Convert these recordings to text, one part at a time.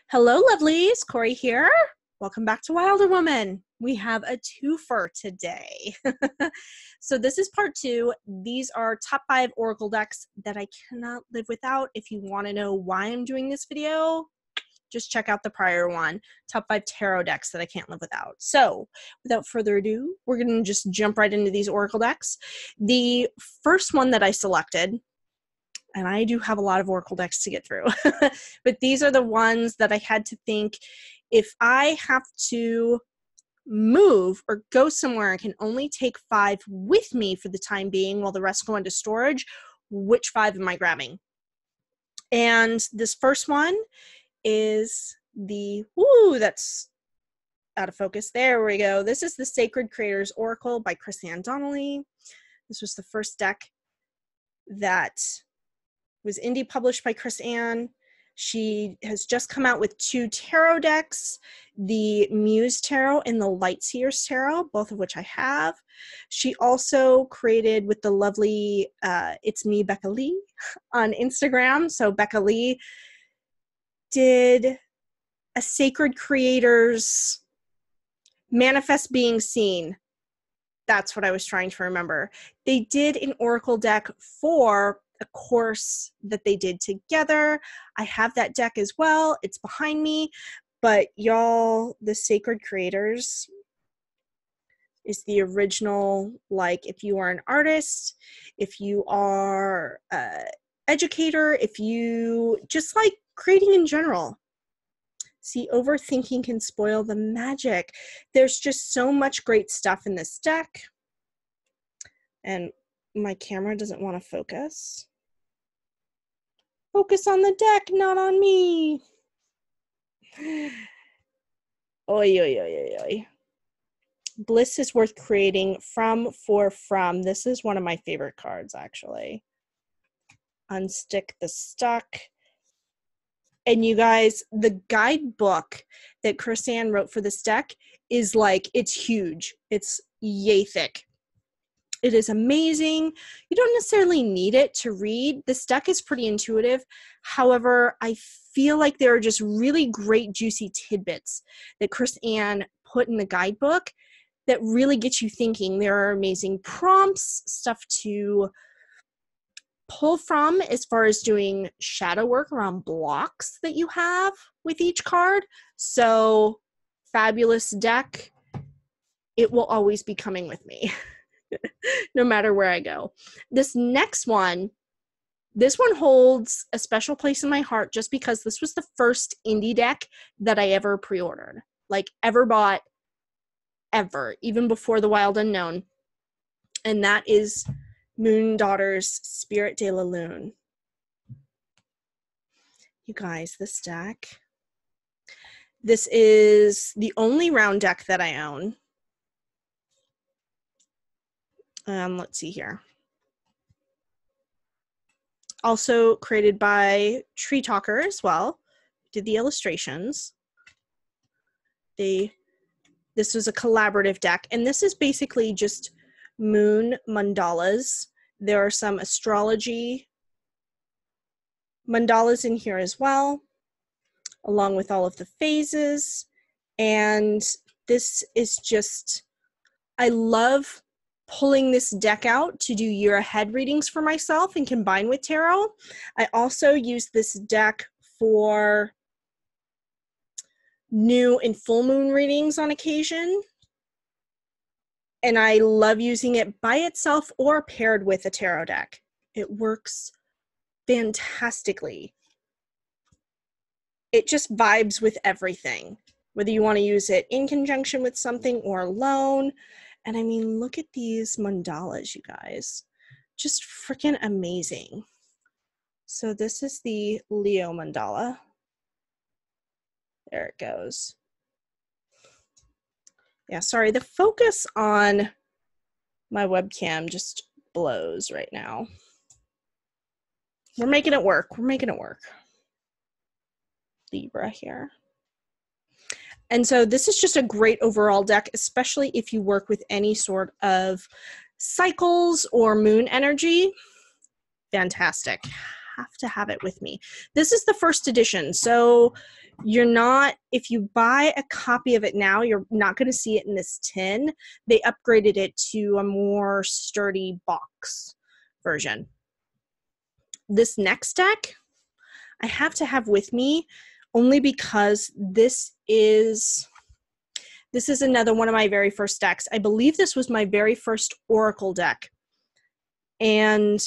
Hello, lovelies. Cory here. Welcome back to Wilder Woman. We have a twofer today. So this is part 2. These are top 5 Oracle decks that I cannot live without. If you want to know why I'm doing this video, just check out the prior one. Top 5 tarot decks that I can't live without. So without further ado, we're going to just jump right into these Oracle decks. The first one that I selected, and I do have a lot of Oracle decks to get through, but these are the ones that I had to think, if I have to move or go somewhere and can only take 5 with me for the time being while the rest go into storage, which 5 am I grabbing? And this first one is the, that's out of focus. There we go. This is the Sacred Creators Oracle by Donnelly. This was the first deck that was indie published by Chris Ann. She has just come out with 2 tarot decks, the Muse Tarot and the Lightseers Tarot, both of which I have. She also created with the lovely It's Me, Becca Lee, on Instagram. So Becca Lee did a Sacred Creators Manifest Being Seen. That's what I was trying to remember. They did an Oracle deck for a course that they did together. I have that deck as well. It's behind me. But y'all, the Sacred Creators is the original, like, if you are an artist, if you are an educator, if you just like creating in general. See, overthinking can spoil the magic. There's just so much great stuff in this deck. And my camera doesn't want to focus. Focus on the deck, not on me. Oy, oy, oy, oy, oy. Bliss is worth creating from, for, from. This is one of my favorite cards, actually. Unstick the stuck. And you guys, the guidebook that Chris Ann wrote for this deck is like, it's huge. It's yay thick. It is amazing. You don't necessarily need it to read. This deck is pretty intuitive. However, I feel like there are just really great juicy tidbits that Chris Ann put in the guidebook that really get you thinking. There are amazing prompts, stuff to pull from as far as doing shadow work around blocks that you have with each card. So, fabulous deck. It will always be coming with me. No matter where I go. This next one, this one holds a special place in my heart just because this was the first indie deck that I ever pre-ordered. Like, ever bought, ever. Even before the Wild Unknown. And that is Moondaughter's Spirit de la Lune. You guys, this deck. This is the only round deck that I own. Let's see here. Also created by Tree Talker as well. Did the illustrations. This was a collaborative deck, and this is basically just moon mandalas. There are some astrology mandalas in here as well, along with all of the phases. And this is just, I love pulling this deck out to do year ahead readings for myself and combine with tarot. I also use this deck for new and full moon readings on occasion. And I love using it by itself or paired with a tarot deck. It works fantastically. It just vibes with everything, whether you want to use it in conjunction with something or alone. And I mean, look at these mandalas, you guys. Just freaking amazing. So this is the Leo mandala. There it goes. Yeah, sorry, the focus on my webcam just blows right now. We're making it work. We're making it work. Libra here. And so this is just a great overall deck, especially if you work with any sort of cycles or moon energy. Fantastic. Have to have it with me. This is the first edition. So You're not, if you buy a copy of it now, you're not going to see it in this tin. They upgraded it to a more sturdy box version. This next deck, I have to have with me only because this is another one of my very first decks. I believe this was my very first Oracle deck. And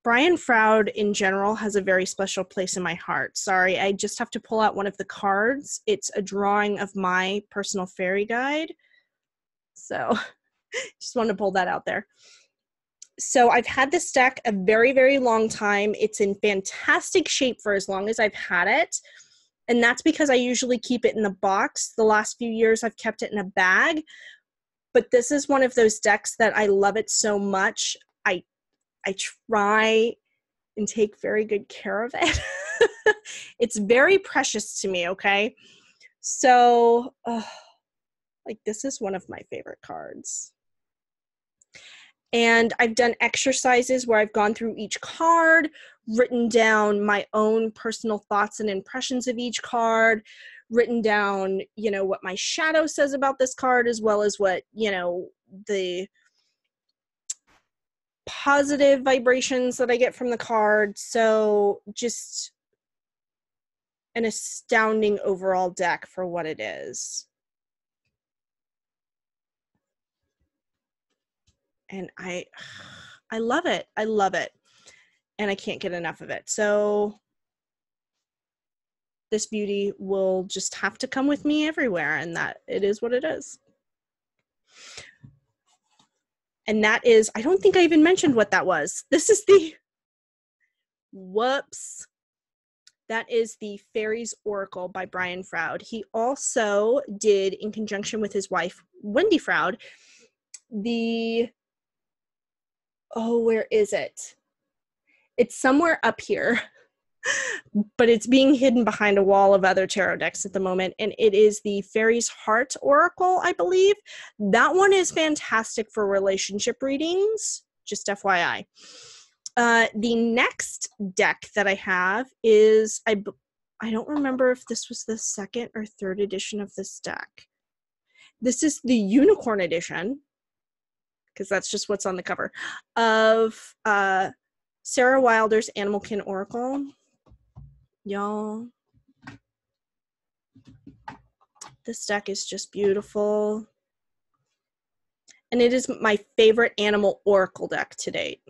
Brian Froud in general has a very special place in my heart. Sorry, I just have to pull out one of the cards. It's a drawing of my personal fairy guide. So just wanted to pull that out there. So I've had this deck a very, very long time. It's in fantastic shape for as long as I've had it. And that's because I usually keep it in the box. The last few years I've kept it in a bag. But this is one of those decks that I love it so much. I try and take very good care of it. It's very precious to me, okay? So, like, this is one of my favorite cards. And I've done exercises where I've gone through each card, written down my own personal thoughts and impressions of each card, written down, you know, what my shadow says about this card, as well as what, you know, the positive vibrations that I get from the card. So just an astounding overall deck for what it is. And I love it. I love it. And I can't get enough of it. So this beauty will just have to come with me everywhere, and that it is what it is. And that is, I don't think I even mentioned what that was. This is the, whoops. That is the Faeries Oracle by Brian Froud. He also did, in conjunction with his wife, Wendy Froud, the, oh, where is it? It's somewhere up here, but it's being hidden behind a wall of other tarot decks at the moment, and it is the Faeries Heart Oracle, I believe. That one is fantastic for relationship readings, just FYI. The next deck that I have is, I don't remember if this was the second or third edition of this deck. This is the Unicorn edition, because that's just what's on the cover, of Sarah Wilder's Animalkin Oracle. Y'all, this deck is just beautiful. And it is my favorite animal oracle deck to date.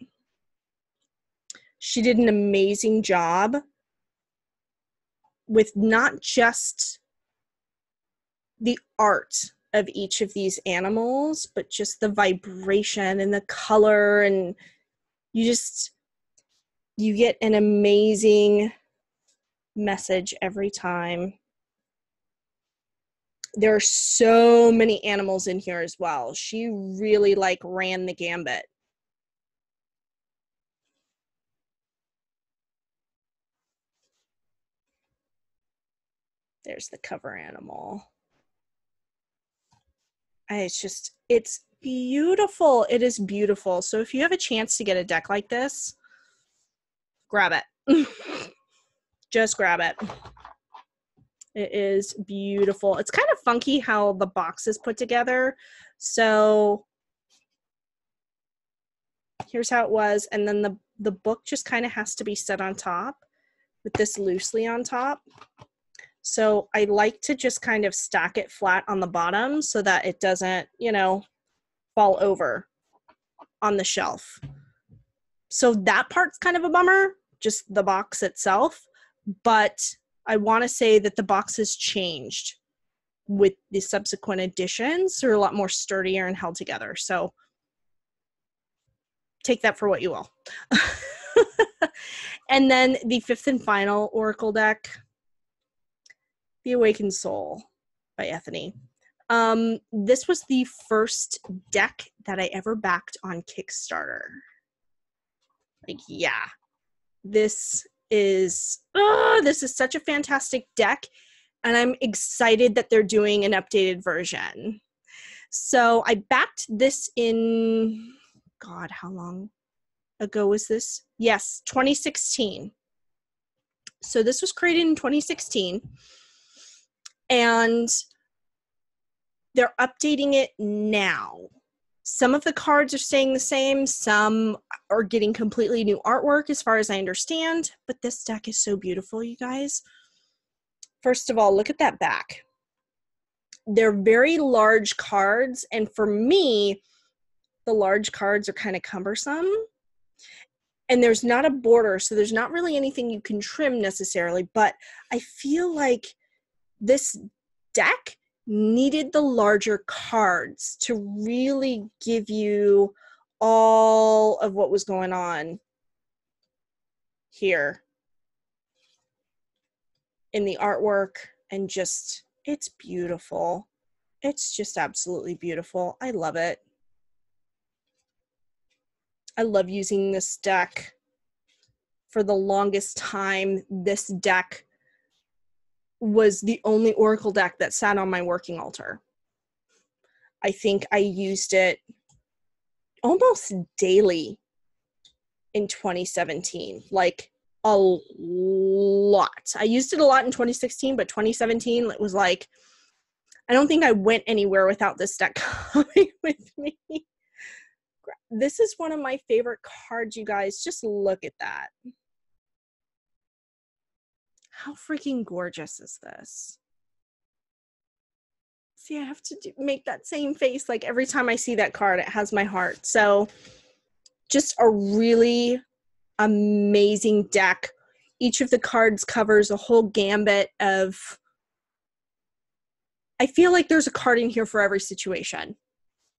She did an amazing job with not just the art of each of these animals, but just the vibration and the color, and you get an amazing message every time. There are so many animals in here as well. She really ran the gambit. There's the cover animal. It's beautiful. It is beautiful. So if you have a chance to get a deck like this, grab it. Just grab it. It is beautiful. It's kind of funky how the box is put together. So here's how it was. And then the book just kind of has to be set on top with this loosely on top. So I like to just kind of stack it flat on the bottom so that it doesn't, fall over on the shelf. So that part's kind of a bummer, just the box itself. But I want to say that the box has changed with the subsequent editions. They're a lot more sturdier and held together. So take that for what you will. And then the fifth and final Oracle deck, The Awakened Soul by Ethony. This was the first deck that I ever backed on Kickstarter. Yeah. This is such a fantastic deck, and I'm excited that they're doing an updated version. So I backed this in, God, how long ago was this? Yes, 2016. So this was created in 2016. And they're updating it now. Some of the cards are staying the same. Some are getting completely new artwork as far as I understand. But this deck is so beautiful, you guys. First of all, look at that back. They're very large cards. And for me, the large cards are kind of cumbersome. And there's not a border, so there's not really anything you can trim necessarily. But I feel like this deck needed the larger cards to really give you all of what was going on here in the artwork, and just, it's beautiful. It's just absolutely beautiful. I love it. I love using this deck. For the longest time, this deck was the only Oracle deck that sat on my working altar. I think I used it almost daily in 2017, like a lot. I used it a lot in 2016, but 2017, it was like, I don't think I went anywhere without this deck coming with me. This is one of my favorite cards, you guys. Just look at that. How freaking gorgeous is this? See, I have to make that same face. Like every time I see that card, it has my heart. So just a really amazing deck. Each of the cards covers a whole gambit of, I feel like there's a card in here for every situation.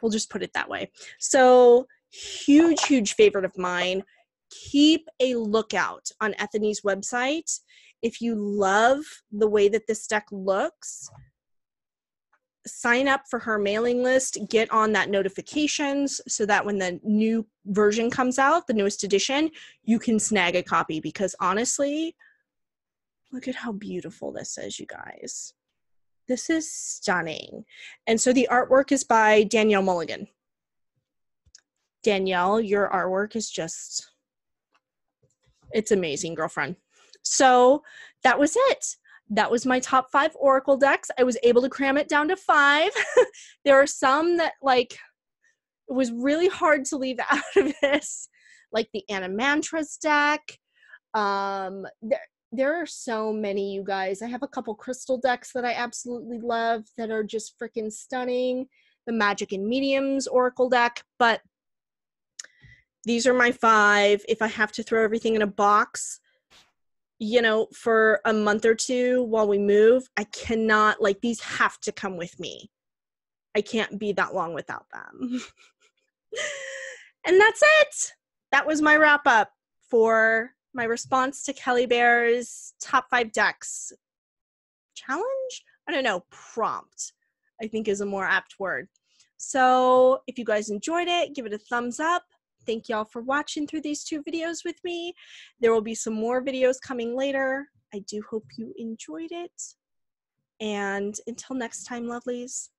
We'll just put it that way. So huge, huge favorite of mine. Keep a lookout on Ethony's website. If you love the way that this deck looks, sign up for her mailing list, get on that notifications so that when the new version comes out, the newest edition, you can snag a copy, because honestly, look at how beautiful this is, you guys. This is stunning. And so the artwork is by Danielle Mulligan. Danielle, your artwork is just, it's amazing, girlfriend. So that was it. That was my top 5 Oracle decks. I was able to cram it down to 5. There are some that, like, it was really hard to leave out of this, like the Animantras deck. There are so many, you guys. I have a couple crystal decks that I absolutely love that are just freaking stunning. The Magic and Mediums Oracle deck, but these are my 5. If I have to throw everything in a box, you know, for a month or two while we move, I cannot, like, these have to come with me. I can't be that long without them. And that's it. That was my wrap up for my response to Kelly Bear's top 5 decks challenge. I don't know, prompt, I think is a more apt word. So if you guys enjoyed it, give it a thumbs up. Thank y'all for watching through these 2 videos with me. There will be some more videos coming later. I do hope you enjoyed it. And until next time, lovelies,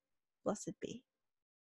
blessed be.